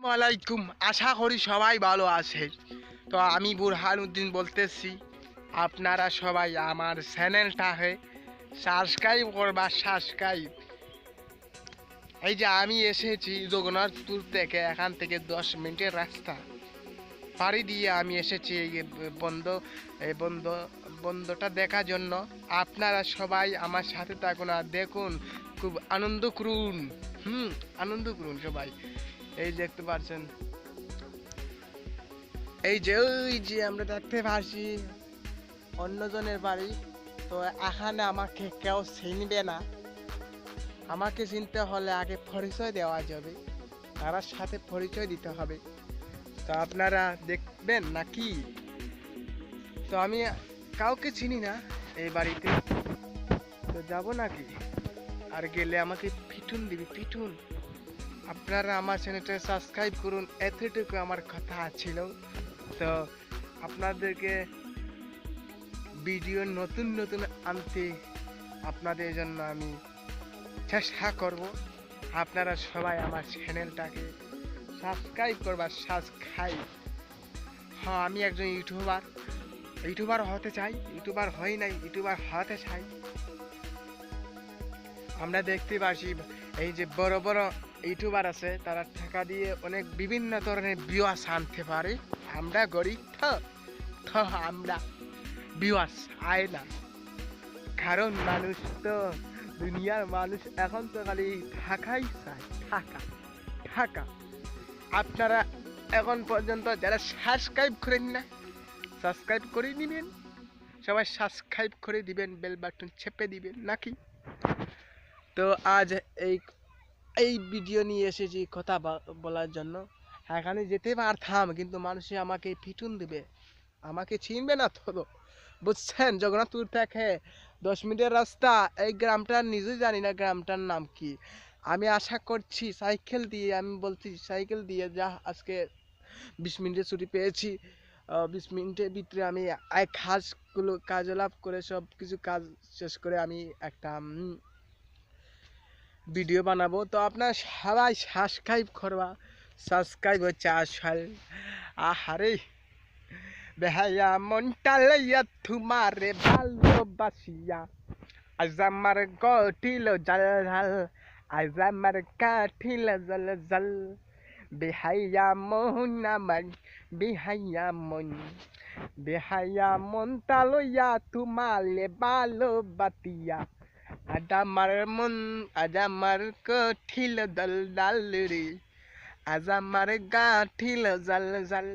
ওয়ালাইকুম, আশা করি সবাই ভালো আছে। তো আমি বুরহান উদ্দিন বলতেছি, আপনারা সবাই আমার চ্যানেলটাকে সাবস্ক্রাইব করবা। সাবস্ক্রাইব। এই যে আমি এসেছি জগন্নাথপুর থেকে, এখান থেকে 10 মিনিটের রাস্তা পাড়ি দিয়ে আমি এসেছি এই বন্ধ এই বন্ধ বন্ধটা দেখার জন্য। আপনারা সবাই আমার সাথে থাকুন আর দেখুন, খুব আনন্দ করুন। আনন্দ করুন সবাই। এই দেখতে পাচ্ছেন, এই যে ওই যে আমরা দেখতে পাচ্ছি অন্যজনের বাড়ি। তো এখানে আমাকে কেউ চিনবে না। আমাকে চিনতে হলে আগে পরিচয় দেওয়া যাবে, তার সাথে পরিচয় দিতে হবে। তো আপনারা দেখবেন নাকি? তো আমি কাউকে চিনি না এই বাড়িতে, তো যাব নাকি? আর গেলে আমাকে পিটুন দিবি, পিটুন। আপনারা আমার চ্যানেলটা সাবস্ক্রাইব করুন, এতটুকু আমার কথা ছিল। তো আপনাদেরকে ভিডিও নতুন নতুন আনতে আপনাদের জন্য আমি চেষ্টা করব। আপনারা সবাই আমার চ্যানেলটাকে সাবস্ক্রাইব করবা। সাবস্ক্রাইব। হ্যাঁ, আমি একজন ইউটিউবার হতে চাই। ইউটিউবার হই নাই, ইউটিউবার হতে চাই। আমরা দেখতে পাচ্ছি এই যে বড় বড় ইউটিউবার আছে, তারা টাকা দিয়ে অনেক বিভিন্ন ধরনের ভিউয়ার্স আনতে পারে। আমরা গরিব তো আমরা ভিউয়ার্স আয় না, কারণ মানুষ তো, দুনিয়ার মানুষ এখন তো খালি টাকাই চায়, টাকা টাকা। আপনারা এখন পর্যন্ত যারা সাবস্ক্রাইব করেন না, সাবস্ক্রাইব করে নেবেন। সবাই সাবস্ক্রাইব করে দিবেন, বেল বাটন চেপে দিবেন নাকি? তো আজ এই এই ভিডিও নিয়ে এসেছি কথা বলার জন্য। এখানে যেতে পারতাম, কিন্তু মানুষে আমাকে পিটুন দিবে, আমাকে চিনবে না তো। বুঝছেন, জগন্নাথপুর থেকে 10 মিনিটের রাস্তা। এই গ্রামটার নিজেই জানি না গ্রামটার নাম কি। আমি আশা করছি সাইকেল দিয়ে, আমি বলছি সাইকেল দিয়ে যা আজকে 20 মিনিটের ছুটি পেয়েছি। 20 মিনিটের ভিতরে আমি এই কাজলাপ করে সব কিছু কাজ শেষ করে আমি একটা ভিডিও বানাবো। তো আপনার সবাই সাবস্ক্রাইব করবা। সাবস্ক্রাইব হচ্ছে আসল। আহারে বেহায়া মনটা লইয়া তোমারে ভালোবাসিয়া, আজ আমার কঠিল জাল ঝাল, আজ আমার কাঠিল জল জল। বেহাইয়া মন আমার, বেহাইয়া মন, বেহাইয়া মনটা লইয়া তোমারে ভালোবাসিয়া, আজ আমার মন, আজ আমার কঠিল দল ডাল রে, আজ আমার গাঠিল জাল জাল।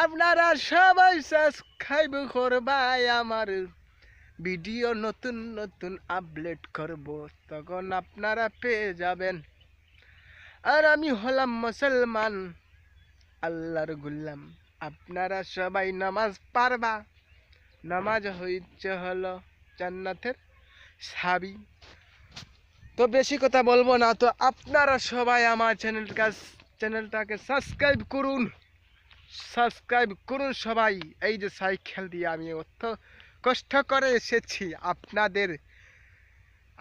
আপনারা সবাই সাবস্ক্রাইব করবাই, আমার ভিডিও নতুন নতুন আপলোড করব, তখন আপনারা পেয়ে যাবেন। আর আমি হলাম মুসলমান, আল্লাহর গোলাম। আপনারা সবাই নামাজ পারবা। নামাজ হইছে হলো জান্নাতের চাবি। তো বেশি কথা বলবো না। তো আপনারা সবাই আমার চ্যানেলটাকে সাবস্ক্রাইব করুন। সাবস্ক্রাইব করুন সবাই। এই যে সাইকেল দিয়ে আমি অত কষ্ট করে এসেছি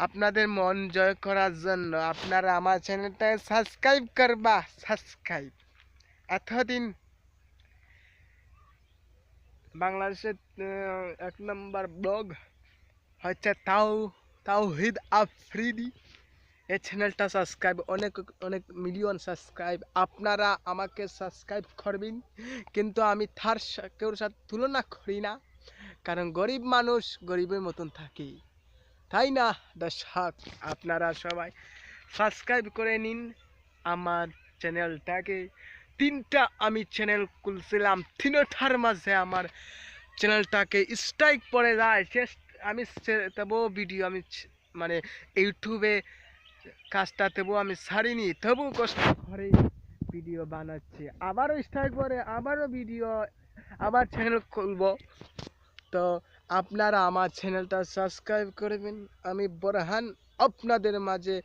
আপনাদের মন জয় করার জন্য। আপনারা আমার চ্যানেলটাকে সাবস্ক্রাইব করবা। সাবস্ক্রাইব। এতদিন বাংলাদেশের 1 নম্বর ব্লগ হচ্ছে তাওহিদ আফ্রিদি। এই চ্যানেলটা সাবস্ক্রাইব, অনেক অনেক মিলিয়ন সাবস্ক্রাইব। আপনারা আমাকে সাবস্ক্রাইব করবেন, কিন্তু আমি তার কেউর সাথে তুলনা করি না, কারণ গরিব মানুষ গরিবের মতন থাকি, তাই না দর্শক? আপনারা সবাই সাবস্ক্রাইব করে নিন আমার চ্যানেলটাকে। 3টা আমি চ্যানেল খুলছিলাম, 3টার মাঝে আমার চ্যানেলটাকে স্ট্রাইক পড়ে যায়। আমি তবুও ভিডিও আমি মানে ইউটিউবে কাজটা তবু আমি ছাড়িনি, তবু কষ্ট করে ভিডিও বানাচ্ছি। আবারও স্ট্রাইক পরে, আবারও ভিডিও, আবার চ্যানেল খুলবো। তো আপনারা আমার চ্যানেলটা সাবস্ক্রাইব করবেন। আমি বোরহান আপনাদের মাঝে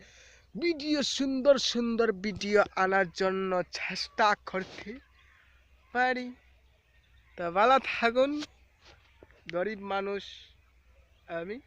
ভিডিও, সুন্দর সুন্দর ভিডিও আনার জন্য চেষ্টা করতে পারি। তো ভালো থাকুন, গরিব মানুষ আমি।